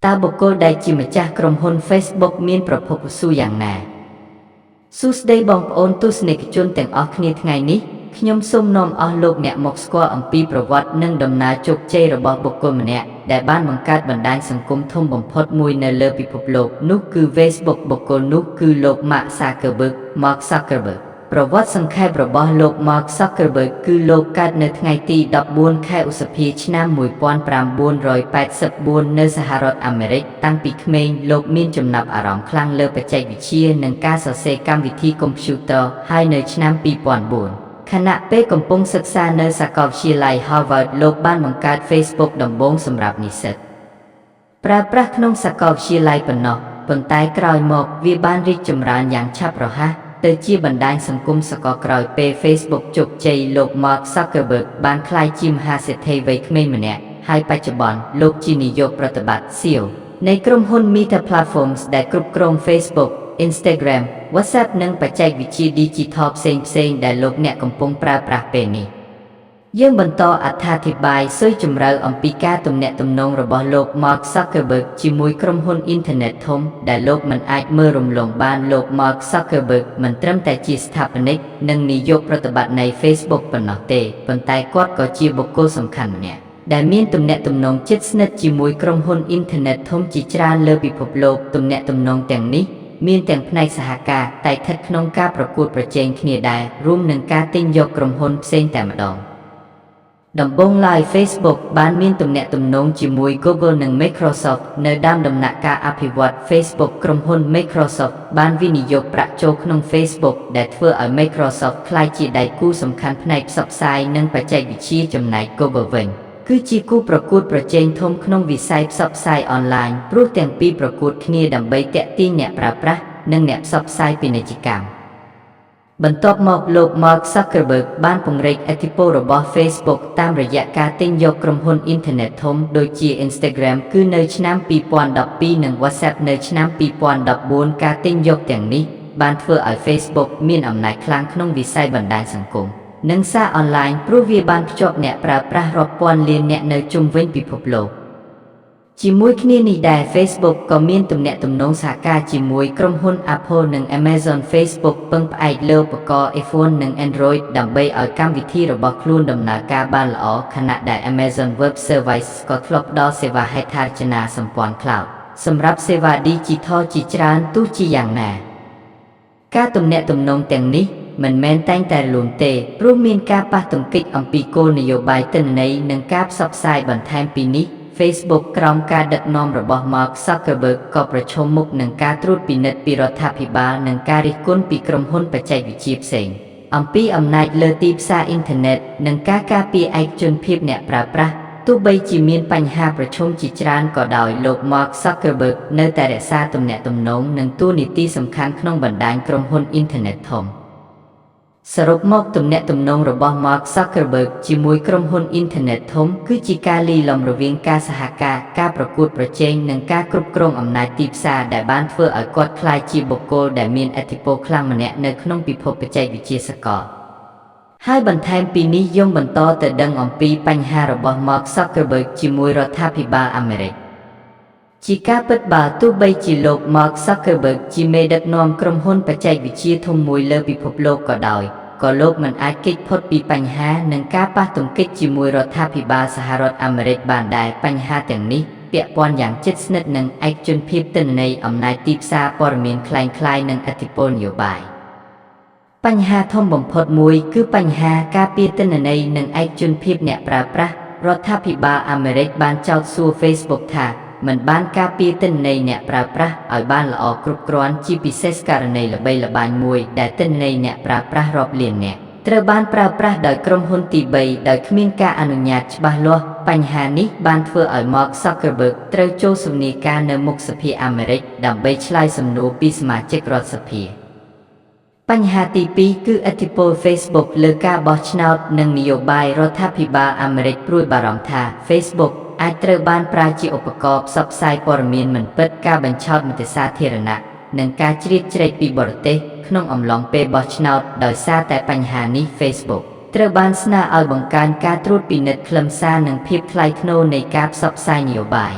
តើបុគ្គលដែលជាម្ចាស់ក្រុមហ៊ុន Facebook មានប្រភពស៊ូយ៉ាងណាសួស្តីបងប្អូនទស្សនិកជនទាំងអស់គ្នាថ្ងៃនេះខ្ញុំសូមនាំអស់លោកអ្នកមកស្គាល់អំពីប្រវត្តិនិងដំណើរជោគជ័យរបស់បុគ្គលម្នាក់ដែលបានបង្កើតបណ្ដាញសង្គមធំបំផុតមួយនៅលើពិភពលោកនោះគឺ Facebook បុគ្គលនោះគឺលោក Mark Zuckerberg ប្រវត្តិសង្ខេបរបស់លោក Mark Zuckerberg គឺលោកកើតនៅថ្ងៃទី14ខែឧសភាឆ្នាំ1984នៅសហរដ្ឋអាមេរិកតាំងពីក្មេងលោកមានចំណាប់អារម្មណ៍ខ្លាំងលើបច្ចេកវិទ្យានិងការសរសេរកម្មវិធីកុំព្យូទ័រហើយនៅឆ្នាំ2004ខណៈពេលកំពុងសិក្សានៅសាកលវិទ្យាល័យ Harvard លោកបានបង្កើត Facebook ដំបូងសម្រាប់និស្សិតប្រើប្រាស់ក្នុងសាកលវិទ្យាល័យប៉ុណ្ណោះប៉ុន្តែក្រោយមកវាបានរីកចម្រើនយ៉ាងឆាប់រហ័សទៅជាបណ្ដាញសង្គមសកលក្រោយពេល Facebook ជោគជ័យលោក Mark Zuckerberg បានក្លាយជាមហាសេដ្ឋីវ័យក្មេងម្នាក់ហើយបច្ចុប្បន្នលោកជានាយកប្រតិបត្តិ CEO នៃក្រុមហ៊ុន Meta Platforms ដែលគ្រប់គ្រង Facebook, Instagram, WhatsApp និងបច្ចេកវិទ្យា Digital ផ្សេងៗដែលលោកអ្នកកំពុងប្រើប្រាស់ពេលនេះយើងបន្តអត្ថាធិប្បាយស៊ុយជម្រៅអំពីការទំនាក់ទំនងរបស់លោក Mark Zuckerberg ជាមួយក្រុមហ៊ុនអ៊ីនធឺណិតធំដែលលោកមិនអាចមើលរំលងបានលោក Mark Zuckerberg មិនត្រឹមតែជាស្ថាបនិកនិងនាយកប្រតិបត្តិនៃ Facebook ប៉ុណ្ណោះទេប៉ុន្តែគាត់ក៏ជាបុគ្គលសំខាន់ម្នាក់ដែលមានទំនាក់ទំនងជិតស្និទ្ធជាមួយក្រុមហ៊ុនអ៊ីនធឺណិតធំជាច្រើនលើពិភពលោកទំនាក់ទំនងទាំងនេះមានទាំងផ្នែកសហការតែស្ថិតក្នុងការប្រកួតប្រជែងគ្នាដែររួមនឹងការទិញយកក្រុមហ៊ុនផ្សេងតែម្ដងដំបូងឡើយ Facebook បានមានទំនាក់ទំនងជាមួយ Google និង Microsoft នៅដើមដំណាក់កាលអភិវឌ្ឍ Facebook ក្រុមហ៊ុន Microsoft បានវិនិយោគប្រាក់ចូលក្នុង Facebook ដែលធ្វើឲ្យ Microsoft ក្លាយជាដៃគូសំខាន់ផ្នែកផ្សព្វផ្សាយនិងបច្ចេកវិទ្យាចំណែក Google វិញគឺជាគូប្រកួតប្រជែងធំក្នុងវិស័យផ្សព្វផ្សាយអនឡាញព្រោះទាំងពីរប្រកួតគ្នាដើម្បីទាក់ទាញអ្នកប្រើប្រាស់និងអ្នកផ្សព្វផ្សាយពាណិជ្ជកម្មបន្ទាប់មកលោក Mark Zuckerberg បានពង្រីកឥទ្ធិពលរបស់ Facebook តាមរយៈការទិញយកក្រុមហ៊ុនអ៊ីនធឺណិតធំដូចជា Instagram គឺនៅឆ្នាំ2012និង WhatsApp នៅឆ្នាំ2014ការទិញយកទាំងនេះបានធ្វើឲ្យ Facebook មានអំណាចខ្លាំងក្នុងវិស័យបណ្ដាញសង្គមនិងសារអនឡាញព្រោះវាបានភ្ជាប់អ្នកប្រើប្រាស់រាប់ពាន់លានអ្នកនៅជុំវិញពិភពលោកជាមួយគ្នានេះដែរ Facebook ក៏មានទំនាក់ទំនងសហការជាមួយក្រុមហ៊ុន Apple និង Amazon Facebook ពឹងផ្អែកលើឧបករណ៍ iPhone និង Android ដើម្បីឲ្យកម្មវិធីរបស់ខ្លួនដំណើរការបានល្អខណៈដែល Amazon Web Services ក៏ធ្លាប់ផ្ដល់សេវាហេដ្ឋារចនាសម្ព័ន្ធ Cloud សម្រាប់សេវា Digital ជាច្រើនទោះជាយ៉ាងណាការទំនាក់ទំនងទាំងនេះមិនមែនតែងតែរលូនទេព្រោះមានការប៉ះទង្គិចអំពីគោលនយោបាយទិន្នន័យនិងការផ្សព្វផ្សាយបន្ថែមពីនេះFacebook ក្រោមការដឹកនាំរបស់ Mark Zuckerberg ក៏ប្រឈមមុខនឹងការត្រួតពិនិត្យពីរដ្ឋាភិបាលនិងការរិះគន់ពីក្រុមហ៊ុនបច្ចេកវិទ្យាផ្សេងអំពីអំណាចលើទីផ្សារអ៊ីនធឺណិតនិងការការពារឯកជនភាពអ្នកប្រើប្រាស់ទោះបីជាមានបញ្ហាប្រឈមជាច្រើនក៏ដោយលោក Mark Zuckerberg នៅតែរក្សាទំនាក់ទំនងនិងតួនាទីសំខាន់ក្នុងបណ្ដាញក្រុមហ៊ុនអ៊ីនធឺណិតធំសរុបមកទំនាក់ទំនងរបស់ Mark Zuckerberg ជាមួយក្រុមហ៊ុនអ៊ីនធឺណិតធំគឺជាការលាយឡំរវាងការសហការការប្រកួតប្រជែងនិងការគ្រប់គ្រងអំណាចទីផ្សារដែលបានធ្វើឲ្យគាត់ក្លាយជាបុគ្គលដែលមានឥទ្ធិពលខ្លាំងម្នាក់នៅក្នុងពិភពបច្ចេកវិទ្យាសកលហើយបន្ថែមពីនេះយើងបន្តទៅដឹងអំពីបញ្ហារបស់ Mark Zuckerberg ជាមួយរដ្ឋាភិបាលអាមេរិកជាការពិតបើទោះបីជាលោក Mark Zuckerberg ជាមេដឹកនាំក្រុមហ៊ុនបច្ចេកវិទ្យាធំមួយលើពិភពលោកក៏ដោយក៏លោកមិនអាចគេចផុតពីបញ្ហានិងការប៉ះទង្គិចជាមួយរដ្ឋាភិបាលសហរដ្ឋអាមេរិកបានដែរបញ្ហាទាំងនេះពាក់ព័ន្ធយ៉ាងជិតស្និទ្ធនឹងឯកជនភាពទិន្នន័យអំណាចទីផ្សារព័ត៌មានคล้ายៗនិងឥទ្ធិពលនយោបាយបញ្ហាធំបំផុតមួយគឺបញ្ហាការពារទិន្នន័យនិងឯកជនភាពអ្នកប្រើប្រាស់រដ្ឋាភិបាលអាមេរិកបានចោទសួរ Facebook ថាមិនបានការពារទិន្នន័យអ្នកប្រើប្រាស់ឲ្យបានល្អគ្រប់គ្រាន់ជាពិសេសករណីល្បីល្បាញមួយដែលទិន្នន័យអ្នកប្រើប្រាស់រាប់លាននាក់ត្រូវបានប្រើប្រាស់ដោយក្រុមហ៊ុនទី3ដោយគ្មានការអនុញ្ញាតច្បាស់លាស់បញ្ហានេះបានធ្វើឲ្យ Mark Zuckerberg ត្រូវចូលសម្នាការនៅមុខសភាអាមេរិកដើម្បីឆ្លើយសំណួរពីសមាជិករដ្ឋសភាបញ្ហាទី2គឺឥទ្ធិពល Facebook លើការបោះឆ្នោតនិងនយោបាយរដ្ឋាភិបាលអាមេរិកព្រួយបារម្ភថា Facebookអាចត្រូវបានប្រើជាឧបករណ៍ផ្សព្វផ្សាយព័ត៌មានមិនពិតការបញ្ឆោតមតិសាធារណៈនិងការជ្រៀតជ្រែកពីបរទេសក្នុងអំឡុងពេលបោះឆ្នោតដោយសារតែបញ្ហានេះ Facebook ត្រូវបានស្នើឲ្យបង្កើនការត្រួតពិនិត្យខ្លឹមសារនិងភាពថ្លៃថ្នូរនៃការផ្សព្វផ្សាយនយោបាយ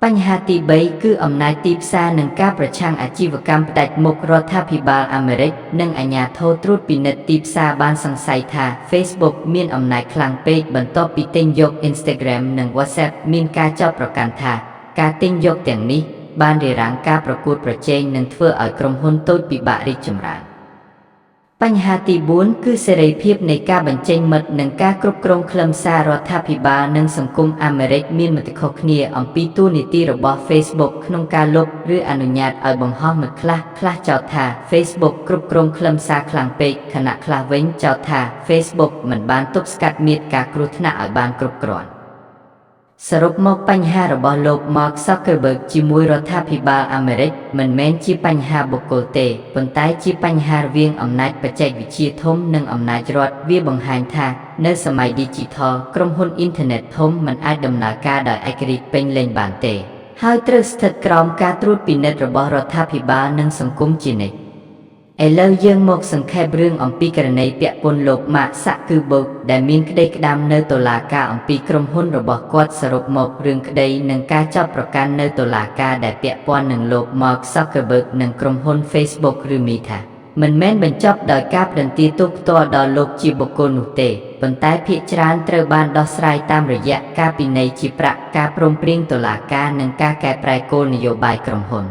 បញ្ហាទី3គឺអំណាចទីផ្សារនិងការប្រឆាំងអាជីវកម្មផ្ដាច់មុខរដ្ឋាភិបាលអាមេរិកនិងអាជ្ញាធរត្រួតពិនិត្យទីផ្សារបានសង្ស័យថា Facebook មានអំណាចខ្លាំងពេកបន្ទាប់ពីទិញយក Instagram និង WhatsApp មានការចោទប្រកាន់ថាការទិញយកទាំងនេះបានរារាំងការប្រកួតប្រជែងនិងធ្វើឲ្យក្រុមហ៊ុនតូចពិបាករីកចម្រើនបញ្ហាទី4គឺសេរីភាពនៃការបញ្ចេញមតិនិងការគ្រប់គ្រងខ្លឹមសាររដ្ឋាភិបាលនិងសង្គមអាមេរិកមានមតិខុសគ្នាអំពីតួនាទីរបស់ Facebook ក្នុងការលុបឬអនុញ្ញាតឲ្យបង្ហោះមតិខ្លះចោទថា Facebook គ្រប់គ្រងខ្លឹមសារខ្លាំងពេកខណៈខ្លះវិញចោទថា Facebook មិនបានទប់ស្កាត់មាឌការគ្រោះថ្នាក់ឲ្យបានគ្រប់គ្រាន់សរុបមកបញ្ហារបស់លោក Mark Zuckerberg ជាមួយរដ្ឋាភិបាលអាមេរិកមិនមែនជាបញ្ហាបុគ្គលទេប៉ុន្តែជាបញ្ហារវាងអំណាចបច្ចេកវិទ្យាធំនិងអំណាចរដ្ឋវាបង្ហាញថានៅសម័យ Digital ក្រុមហ៊ុនអ៊ីនធឺណិតធំមិនអាចដំណើរការដោយឯករាជ្យពេញលេញបានទេហើយត្រូវស្ថិតក្រោមការត្រួតពិនិត្យរបស់រដ្ឋាភិបាលនិងសង្គមជានិច្ចឥឡូវយើងមកសង្ខេបរឿងអំពីករណីពាក់ព័ន្ធលោក Mark Zuckerberg ដែលមានក្តីក្តាមនៅតុលាការអំពីក្រុមហ៊ុនរបស់គាត់សរុបមករឿងក្តីនិងការចោទប្រកាន់នៅតុលាការដែលពាក់ព័ន្ធនឹងលោក Mark Zuckerberg និងក្រុមហ៊ុន Facebook ឬ Meta មិនមែនបញ្ចប់ដោយការផ្តន្ទាទោសផ្ទាល់ដល់លោកជាបុគ្គលនោះទេប៉ុន្តែភាគច្រើនត្រូវបានដោះស្រាយតាមរយៈការពិន័យជាប្រាក់ការព្រមព្រៀងតុលាការនិងការកែប្រែគោលនយោបាយក្រុមហ៊ុន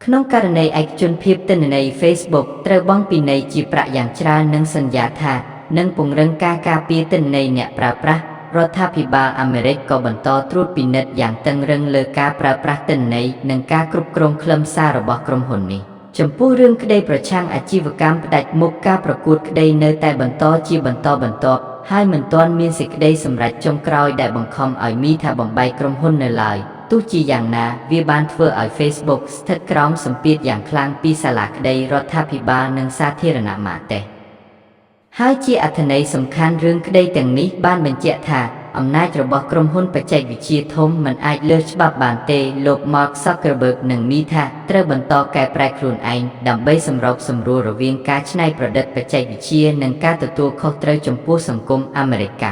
ក្នុងករណីឯកជនភាពទិន្នន័យ Facebook ត្រូវបង់ពិន័យជាប្រាក់យ៉ាងច្រើននិងសន្យាថានឹងពង្រឹងការការពារទិន្នន័យអ្នកប្រើប្រាស់រដ្ឋាភិបាលអាមេរិកក៏បន្តត្រួតពិនិត្យយ៉ាងតឹងរ៉ឹងលើការប្រើប្រាស់ទិន្នន័យនិងការគ្រប់គ្រងខ្លឹមសាររបស់ក្រុមហ៊ុននេះចំពោះរឿងក្តីប្រឆាំងអាជីវកម្មផ្ដាច់មុខការប្រកួតក្តីនៅតែបន្តជាបន្តបន្ទាប់ហើយមិនទាន់មានសេចក្តីសម្រេចចុងក្រោយដែលបង្ខំឲ្យមីថាបំបែកក្រុមហ៊ុននៅឡើយទោះជាយ៉ាងណាវាបានធ្វើឲ្យ Facebook ស្ថិតក្រោមសម្ពាធយ៉ាងខ្លាំងពីសាលាក្តីរដ្ឋាភិបាលនិងសាធារណមតិហើយជាអត្ថន័យសំខាន់រឿងក្តីទាំងនេះបានបញ្ជាក់ថាអំណាចរបស់ក្រុមហ៊ុនបច្ចេកវិទ្យាធំមិនអាចលើសច្បាប់បានទេលោក Mark Zuckerberg និង Meta ត្រូវបន្តកែប្រែខ្លួនឯងដើម្បីសម្របសម្រួលរវាងការច្នៃប្រឌិតបច្ចេកវិទ្យានិងការទទួលខុសត្រូវចំពោះសង្គមអាមេរិក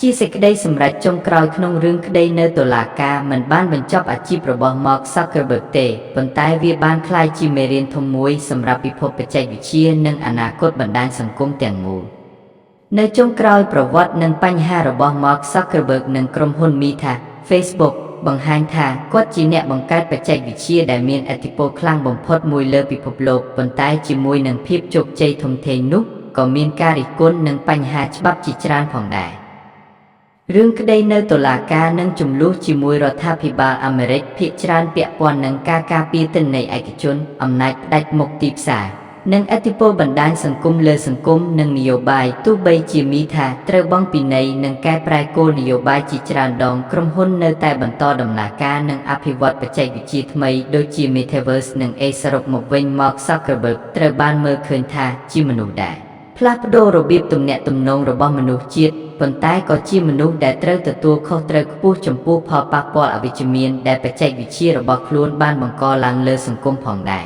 ជាសេចក្តីសម្រេចចុងក្រោយក្នុងរឿងក្តីនៅតុលាការមិនបានបញ្ចប់អាជីពរបស់ Mark Zuckerberg ទេប៉ុន្តែវាបានក្លាយជាមេរៀនធំមួយសម្រាប់ពិភពបច្ចេកវិទ្យានិងអនាគតបណ្ដាញសង្គមទាំងមូលនៅចុងក្រោយប្រវត្តិនិងបញ្ហារបស់ Mark Zuckerberg និងក្រុមហ៊ុន Meta Facebook បង្ហាញថាគាត់ជាអ្នកបង្កើតបច្ចេកវិទ្យាដែលមានឥទ្ធិពលខ្លាំងបំផុតមួយលើពិភពលោកប៉ុន្តែជាមួយនឹងភាពជោគជ័យធំធេងនោះក៏មានការរិះគន់និងបញ្ហាច្បាប់ជាច្រើនផងដែររឿងក្តីនៅតុលាការនិងជម្លោះជាមួយរដ្ឋាភិបាលអាមេរិកភាគច្រើនពាក់ព័ន្ធនឹងការការពារទិន្នន័យឯកជនអំណាចផ្ដាច់មុខទីផ្សារនិងឥទ្ធិពលបណ្ដាញសង្គមលើសង្គមនិងនយោបាយទោះបីជាមីថាត្រូវបង់ពិន័យនិងកែប្រែគោលនយោបាយជាច្រើនដងក្រុមហ៊ុននៅតែបន្តដំណើរការនិងអភិវឌ្ឍបច្ចេកវិទ្យាថ្មីដូចជា Metaverse និង សរុបមកវិញ Mark Zuckerberg ត្រូវបានមើលឃើញថាជាមនុស្សដែលផ្លាស់ប្ដូររបៀបទំនាក់ទំនងរបស់មនុស្សជាតិប៉ុន្តែក៏ជាមនុស្សដែលត្រូវទទួលខុសត្រូវខ្ពស់ចំពោះផលប៉ះពាល់អវិជ្ជមានដែលបច្ចេកវិទ្យារបស់ខ្លួនបានបង្កឡើងលើសង្គមផងដែរ